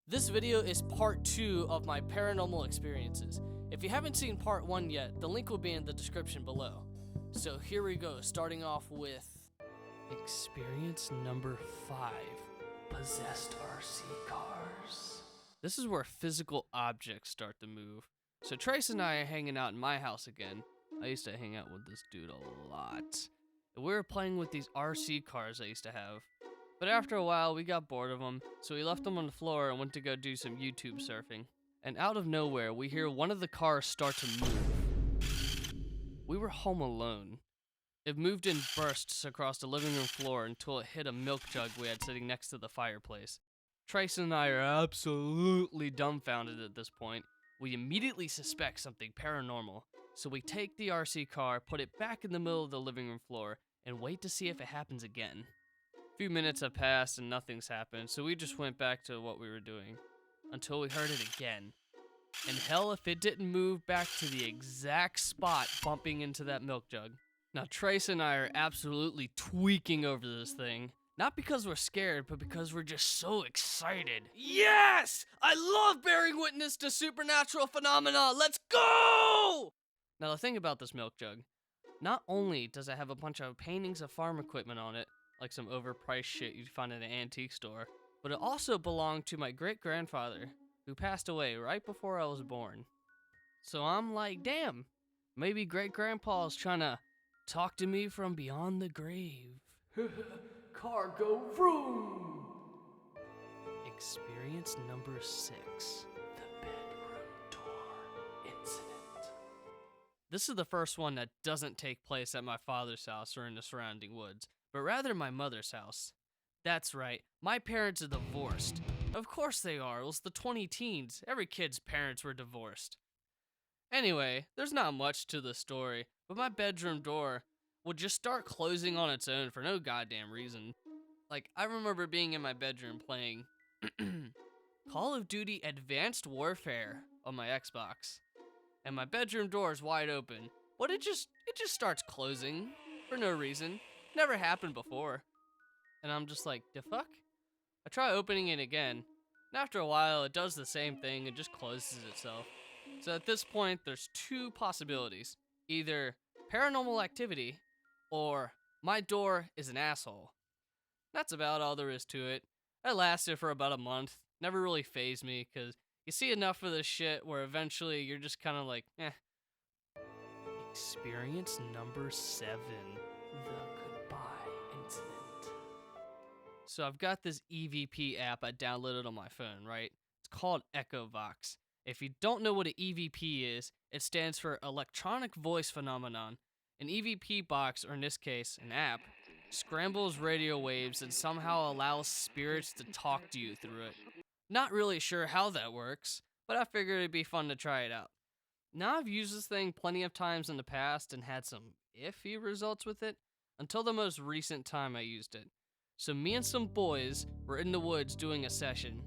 This video is part 2 of my paranormal experiences. If you haven't seen part 1 yet, the link will be in the description below. So here we go, starting off with experience number 5, possessed RC cars. This is where physical objects start to move. So Trace and I are hanging out in my house again. I used to hang out with this dude a lot. And we were playing with these RC cars I used to have. But after a while, we got bored of them, so we left them on the floor and went to go do some YouTube surfing. And out of nowhere, we hear one of the cars start to move. We were home alone. It moved in bursts across the living room floor until it hit a milk jug we had sitting next to the fireplace. Trace and I are absolutely dumbfounded at this point. We immediately suspect something paranormal, so we take the RC car, put it back in the middle of the living room floor, and wait to see if it happens again. A few minutes have passed and nothing's happened, so we just went back to what we were doing until we heard it again. And hell if it didn't move back to the exact spot bumping into that milk jug. Now Trace and I are absolutely tweaking over this thing. Not because we're scared, but because we're just so excited. Yes! I love bearing witness to supernatural phenomena! Let's go! Now the thing about this milk jug, not only does it have a bunch of paintings of farm equipment on it, like some overpriced shit you'd find at an antique store, but it also belonged to my great-grandfather, who passed away right before I was born. So I'm like, damn, maybe great-grandpa's trying to talk to me from beyond the grave. Cargo vroom! Experience number 6, the bedroom door incident. This is the first one that doesn't take place at my father's house or in the surrounding woods, but rather my mother's house. That's right, my parents are divorced. Of course they are, it was the 20-teens. Every kid's parents were divorced. Anyway, there's not much to the story, but my bedroom door would just start closing on its own for no goddamn reason. Like, I remember being in my bedroom playing Call of Duty Advanced Warfare on my Xbox, and my bedroom door is wide open, but it just starts closing for no reason. Never happened before. And I'm just like, the fuck? I try opening it again, and after a while it does the same thing and just closes itself. So at this point there's two possibilities. Either paranormal activity, or my door is an asshole. That's about all there is to it. That lasted for about a month. Never really fazed me, because you see enough of this shit where eventually you're just kind of like, eh. Experience number 7. The goodbye incident. So I've got this EVP app I downloaded on my phone, right? It's called Echo Vox. If you don't know what an EVP is, it stands for Electronic Voice Phenomenon. An EVP box, or in this case, an app, scrambles radio waves and somehow allows spirits to talk to you through it. Not really sure how that works, but I figured it'd be fun to try it out. Now I've used this thing plenty of times in the past and had some iffy results with it, until the most recent time I used it. So me and some boys were in the woods doing a session,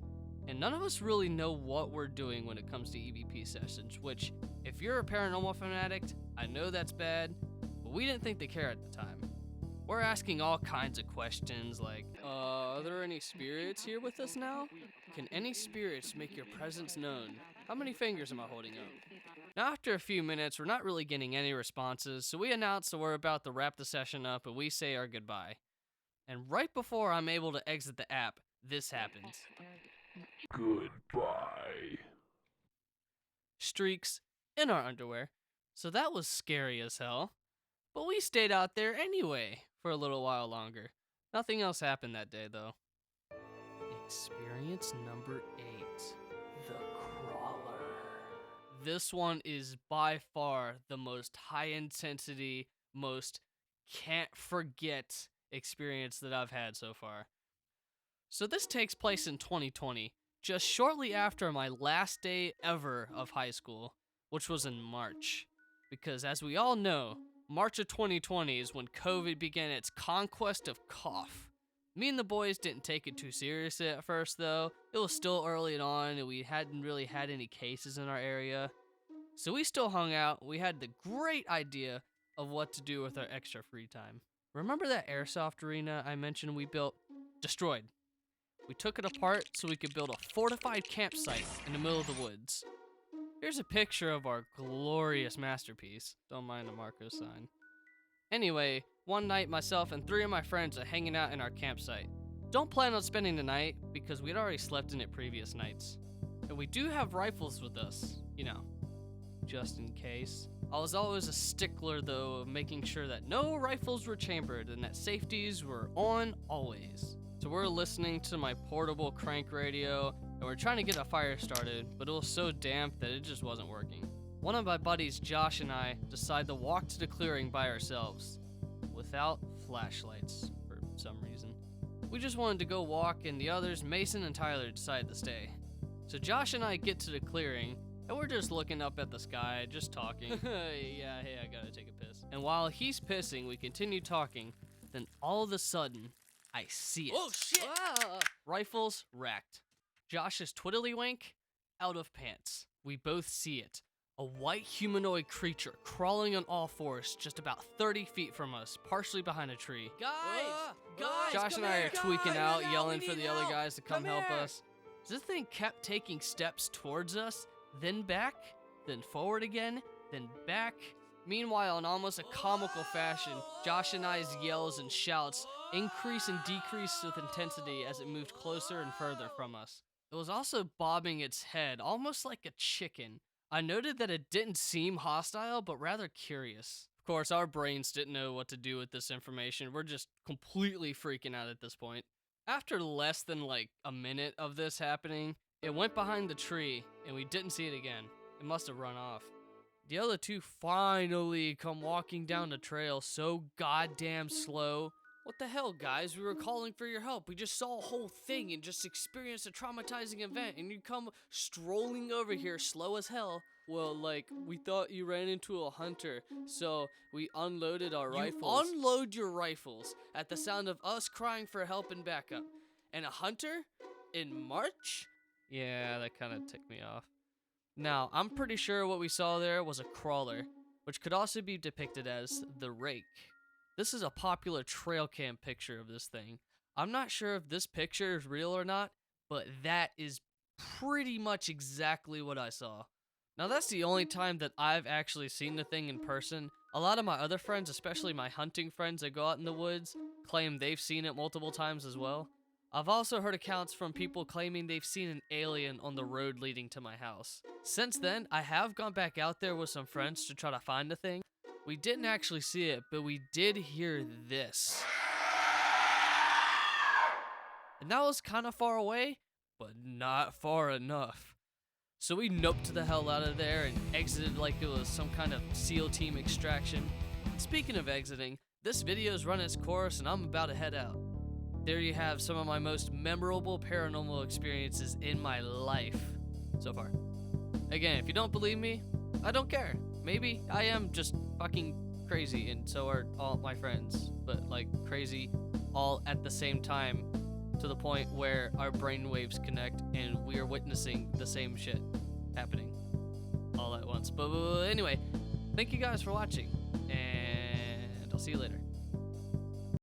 and none of us really know what we're doing when it comes to EVP sessions, which, if you're a paranormal fanatic, I know that's bad, but we didn't think they care at the time. We're asking all kinds of questions like, are there any spirits here with us now? Can any spirits make your presence known? How many fingers am I holding up? Now after a few minutes, we're not really getting any responses, so we announce that we're about to wrap the session up and we say our goodbye. And right before I'm able to exit the app, this happens. Goodbye. Streaks in our underwear. So that was scary as hell. But we stayed out there anyway for a little while longer. Nothing else happened that day though. Experience number 8. The crawler. This one is by far the most high intensity, most can't forget experience that I've had so far. So this takes place in 2020, just shortly after my last day ever of high school, which was in March. Because as we all know, March of 2020 is when COVID began its conquest of cough. Me and the boys didn't take it too seriously at first though. It was still early on and we hadn't really had any cases in our area. So we still hung out. We had the great idea of what to do with our extra free time. Remember that airsoft arena I mentioned we built? Destroyed. We took it apart so we could build a fortified campsite in the middle of the woods. Here's a picture of our glorious masterpiece. Don't mind the Marco sign. Anyway, one night myself and 3 of my friends are hanging out in our campsite. Don't plan on spending the night because we'd already slept in it previous nights. And we do have rifles with us, you know, just in case. I was always a stickler though of making sure that no rifles were chambered and that safeties were on always. So we're listening to my portable crank radio and we're trying to get a fire started, but it was so damp that it just wasn't working. One of my buddies, Josh, and I decide to walk to the clearing by ourselves without flashlights for some reason. We just wanted to go walk, and the others, Mason and Tyler, decided to stay. So Josh and I get to the clearing, and we're just looking up at the sky, just talking. Yeah, hey, I gotta take a piss. And while he's pissing, we continue talking. Then all of a sudden, I see it. Oh, shit! Ah! Rifles racked. Josh's twiddlywink out of pants. We both see it. A white humanoid creature crawling on all fours just about 30 feet from us, partially behind a tree. Guys, Josh and I are tweaking out, yelling for the other guys to come help us. This thing kept taking steps towards us, then back, then forward again, then back. Meanwhile, in almost a comical fashion, Josh and I's yells and shouts increase and decrease with intensity as it moved closer and further from us. It was also bobbing its head, almost like a chicken. I noted that it didn't seem hostile, but rather curious. Of course, our brains didn't know what to do with this information. We're just completely freaking out at this point. After less than like a minute of this happening, it went behind the tree, and we didn't see it again. It must have run off. The other 2 finally come walking down the trail so goddamn slow. What the hell, guys? We were calling for your help. We just saw a whole thing and just experienced a traumatizing event, and you come strolling over here slow as hell. Well, like, we thought you ran into a hunter, so we unloaded our rifles. You unload your rifles at the sound of us crying for help and backup. And a hunter? In March? Yeah, that kind of ticked me off. Now, I'm pretty sure what we saw there was a crawler, which could also be depicted as the rake. This is a popular trail cam picture of this thing. I'm not sure if this picture is real or not, but that is pretty much exactly what I saw. Now that's the only time that I've actually seen the thing in person. A lot of my other friends, especially my hunting friends that go out in the woods, claim they've seen it multiple times as well. I've also heard accounts from people claiming they've seen an alien on the road leading to my house. Since then, I have gone back out there with some friends to try to find the thing. We didn't actually see it, but we did hear this. And that was kind of far away, but not far enough. So we noped the hell out of there and exited like it was some kind of SEAL team extraction. Speaking of exiting, this video's run its course and I'm about to head out. There you have some of my most memorable paranormal experiences in my life so far. Again, if you don't believe me, I don't care. Maybe I am just fucking crazy and so are all my friends, but like crazy all at the same time to the point where our brainwaves connect and we are witnessing the same shit happening all at once. But anyway, thank you guys for watching and I'll see you later.